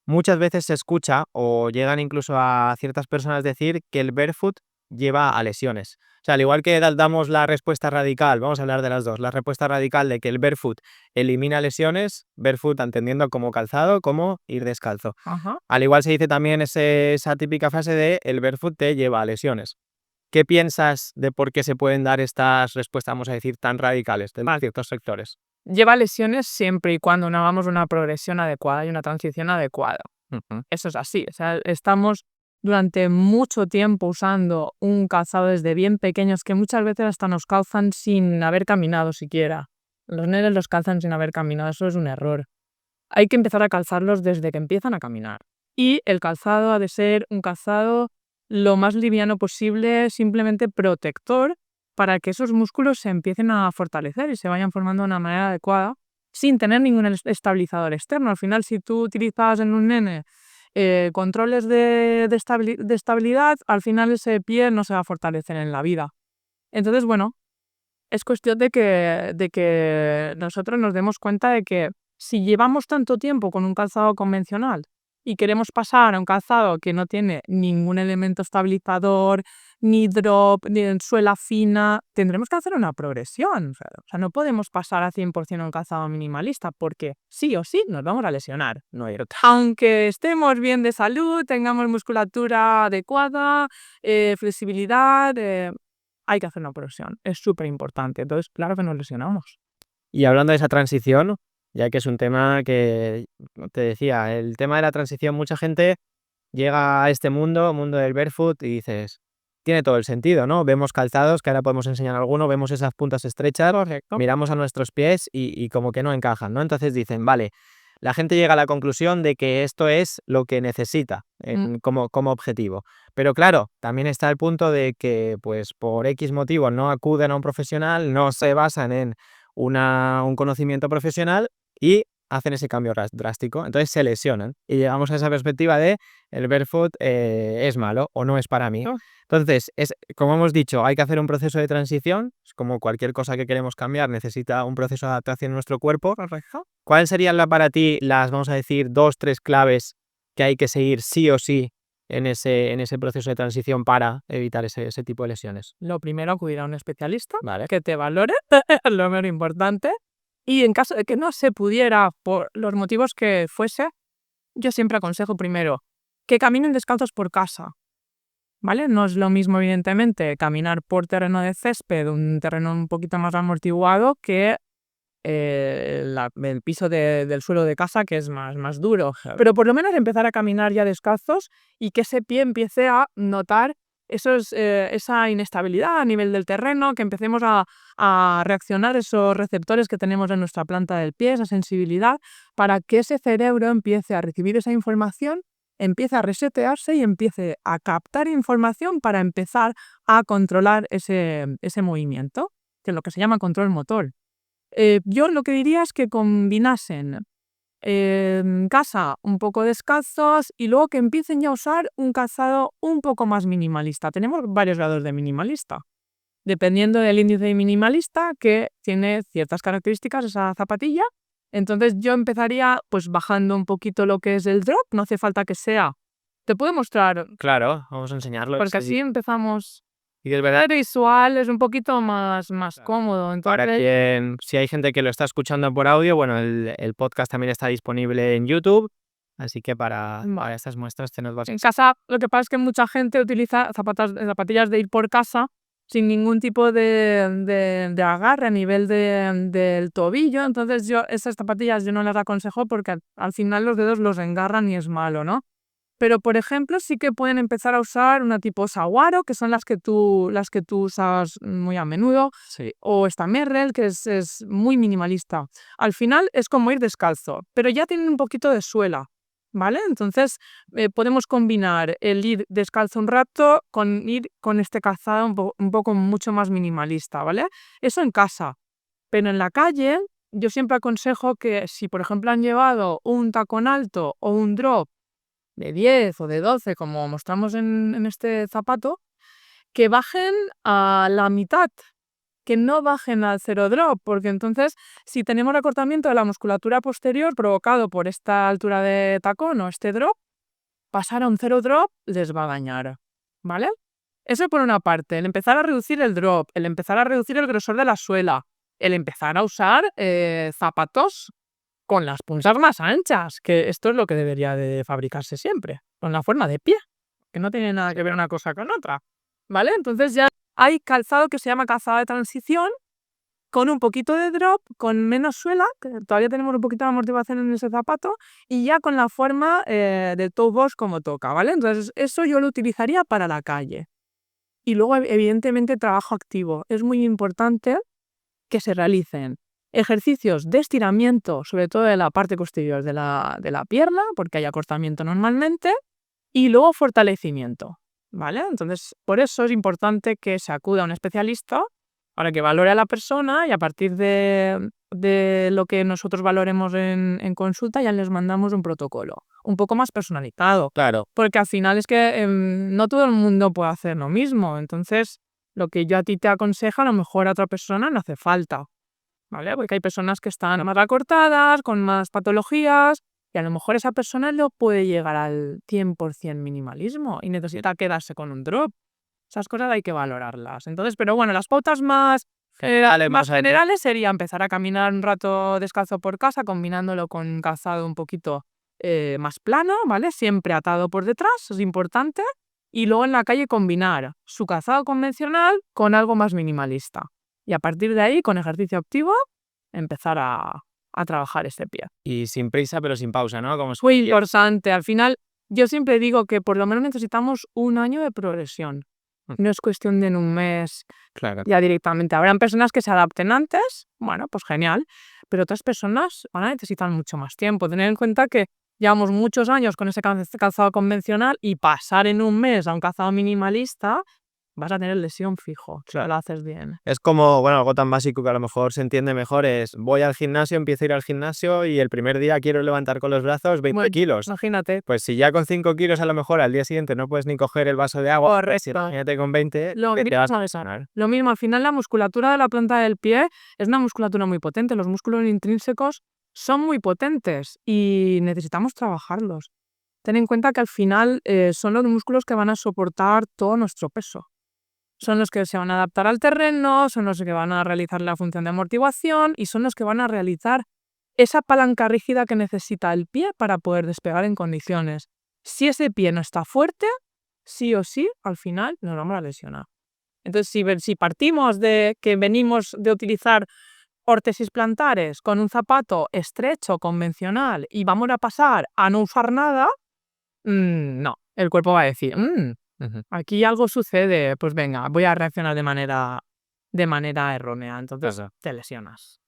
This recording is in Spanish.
muchas veces se escucha o llegan incluso a ciertas personas decir que el barefoot lleva a lesiones. O sea, al igual que damos la respuesta radical, vamos a hablar de las dos, la respuesta radical de que el barefoot elimina lesiones, barefoot entendiendo como calzado, como ir descalzo. Ajá. Al igual se dice también esa típica frase de el barefoot te lleva a lesiones. ¿Qué piensas de por qué se pueden dar estas respuestas, vamos a decir, tan radicales de ciertos sectores? Lleva lesiones siempre y cuando no hagamos una progresión adecuada y una transición adecuada. Ujú. Eso es así. O sea, estamos durante mucho tiempo usando un calzado desde bien pequeños que muchas veces hasta nos calzan sin haber caminado siquiera. Los nenes los calzan sin haber caminado, eso es un error. Hay que empezar a calzarlos desde que empiezan a caminar. Y el calzado ha de ser un calzado lo más liviano posible, simplemente protector, para que esos músculos se empiecen a fortalecer y se vayan formando de una manera adecuada, sin tener ningún estabilizador externo. Al final, si tú utilizas en un nene controles de estabilidad, al final ese pie no se va a fortalecer en la vida. Entonces, bueno, es cuestión de que nosotros nos demos cuenta de que si llevamos tanto tiempo con un calzado convencional y queremos pasar a un calzado que no tiene ningún elemento estabilizador, ni drop, ni en suela fina, tendremos que hacer una progresión. O sea, no podemos pasar a 100% a un calzado minimalista porque sí o sí nos vamos a lesionar. No hay otra. Aunque estemos bien de salud, tengamos musculatura adecuada, flexibilidad, hay que hacer una progresión. Es súper importante. Entonces, claro que nos lesionamos. Y hablando de esa transición, ya que es un tema que te decía, el tema de la transición, mucha gente llega a este mundo del barefoot y dices, tiene todo el sentido, ¿no? Vemos calzados, que ahora podemos enseñar alguno, vemos esas puntas estrechas, Correcto. miramos a nuestros pies y como que no encajan, ¿no? Entonces dicen, vale, la gente llega a la conclusión de que esto es lo que necesita como objetivo. Pero claro, también está el punto de que, pues, por X motivo no acuden a un profesional, no se basan en un conocimiento profesional y hacen ese cambio drástico. Entonces se lesionan y llegamos a esa perspectiva de el barefoot es malo o no es para mí. Oh, Entonces, como hemos dicho, hay que hacer un proceso de transición. Es como cualquier cosa que queremos cambiar, necesita un proceso de adaptación en nuestro cuerpo. correcto. ¿Cuáles serían para ti las, vamos a decir, 2, 3 claves que hay que seguir sí o sí en ese proceso de transición para evitar ese tipo de lesiones? Lo primero, acudir a un especialista Vale. que te valore, lo menos importante. Y en caso de que no se pudiera, por los motivos que fuese, yo siempre aconsejo primero que caminen descalzos por casa, ¿vale? No es lo mismo, evidentemente, caminar por terreno de césped, un terreno un poquito más amortiguado, que el piso del suelo de casa, que es más duro. Claro. Pero por lo menos empezar a caminar ya descalzos y que ese pie empiece a notar esa inestabilidad a nivel del terreno, que empecemos a reaccionar esos receptores que tenemos en nuestra planta del pie, esa sensibilidad, para que ese cerebro empiece a recibir esa información, empiece a resetearse y empiece a captar información para empezar a controlar ese movimiento, que es lo que se llama control motor. Yo lo que diría es que combinasen en casa un poco descalzos y luego que empiecen ya a usar un calzado un poco más minimalista. Tenemos varios grados de minimalista, dependiendo del índice de minimalista, que tiene ciertas características esa zapatilla. Entonces yo empezaría pues bajando un poquito lo que es el drop, no hace falta que sea. Te puedo mostrar, Claro, vamos a enseñarlo. porque así empezamos. Y es verdad, Visual es un poquito más claro, cómodo. para Entonces, quien, si hay gente que lo está escuchando por audio, bueno, el podcast también está disponible en YouTube, así que para estas muestras te nos vas. en casa, lo que pasa es que mucha gente utiliza zapatillas de ir por casa sin ningún tipo de agarre a nivel del tobillo. Entonces, esas zapatillas yo no las aconsejo porque al final los dedos los engarran y es malo, ¿no? Pero, por ejemplo, sí que pueden empezar a usar una tipo Saguaro, que son las que tú usas muy a menudo, Sí. o esta Merrell, que es muy minimalista. Al final es como ir descalzo, pero ya tienen un poquito de suela, ¿vale? Entonces podemos combinar el ir descalzo un rato con ir con este calzado un poco mucho más minimalista, ¿vale? Eso en casa. Pero en la calle, yo siempre aconsejo que si, por ejemplo, han llevado un tacón alto o un drop de 10 o de 12, como mostramos en este zapato, que bajen a la mitad, que no bajen al zero drop, porque entonces si tenemos acortamiento de la musculatura posterior provocado por esta altura de tacón o este drop, pasar a un zero drop les va a dañar, ¿vale? Eso por una parte, el empezar a reducir el drop, el empezar a reducir el grosor de la suela, el empezar a usar zapatos con las puntas más anchas, que esto es lo que debería de fabricarse siempre, con la forma de pie, que no tiene nada que ver una cosa con otra, ¿vale? Entonces ya hay calzado que se llama calzado de transición, con un poquito de drop, con menos suela, que todavía tenemos un poquito de amortiguación en ese zapato, y ya con la forma de toe box como toca, ¿vale? Entonces eso yo lo utilizaría para la calle. Y luego, evidentemente, trabajo activo. Es muy importante que se realicen ejercicios de estiramiento, sobre todo de la parte posterior de la pierna, porque hay acortamiento normalmente, y luego fortalecimiento, ¿vale? Entonces, por eso es importante que se acuda a un especialista para que valore a la persona y a partir de lo que nosotros valoremos en consulta ya les mandamos un protocolo un poco más personalizado. Claro. Porque al final es que no todo el mundo puede hacer lo mismo. Entonces, lo que yo a ti te aconsejo, a lo mejor a otra persona no hace falta, ¿vale? Porque hay personas que están más acortadas, con más patologías, y a lo mejor esa persona no puede llegar al 100% minimalismo y necesita quedarse con un drop. Esas cosas hay que valorarlas. Entonces, pero bueno, las pautas más generales sería empezar a caminar un rato descalzo por casa, combinándolo con un calzado un poquito más plano, ¿vale? Siempre atado por detrás, es importante. Y luego en la calle combinar su calzado convencional con algo más minimalista. Y a partir de ahí, con ejercicio activo, empezar a trabajar este pie. Y sin prisa, pero sin pausa, ¿no? Como Es muy importante. Al final, yo siempre digo que por lo menos necesitamos un año de progresión. No es cuestión de en un mes Claro. ya directamente. Habrán personas que se adapten antes, bueno, pues genial, pero otras personas van a necesitar mucho más tiempo. Tener en cuenta que llevamos muchos años con ese calzado convencional y pasar en un mes a un calzado minimalista, vas a tener lesión fijo, si lo haces bien. Es como, bueno, algo tan básico que a lo mejor se entiende mejor es, voy al gimnasio, empiezo a ir al gimnasio y el primer día quiero levantar con los brazos 20 Bueno, kilos. Imagínate. Pues si ya con 5 kilos a lo mejor al día siguiente no puedes ni coger el vaso de agua, Correcto. imagínate con 20, Lo te vas a mismo, sanar. Lo mismo, al final la musculatura de la planta del pie es una musculatura muy potente. Los músculos intrínsecos son muy potentes y necesitamos trabajarlos. Ten en cuenta que al final son los músculos que van a soportar todo nuestro peso. Son los que se van a adaptar al terreno, son los que van a realizar la función de amortiguación y son los que van a realizar esa palanca rígida que necesita el pie para poder despegar en condiciones. Si ese pie no está fuerte, sí o sí, al final nos vamos a lesionar. Entonces, si partimos de que venimos de utilizar órtesis plantares con un zapato estrecho, convencional, y vamos a pasar a no usar nada, no, el cuerpo va a decir, aquí algo sucede, pues venga, voy a reaccionar de manera errónea, entonces te lesionas.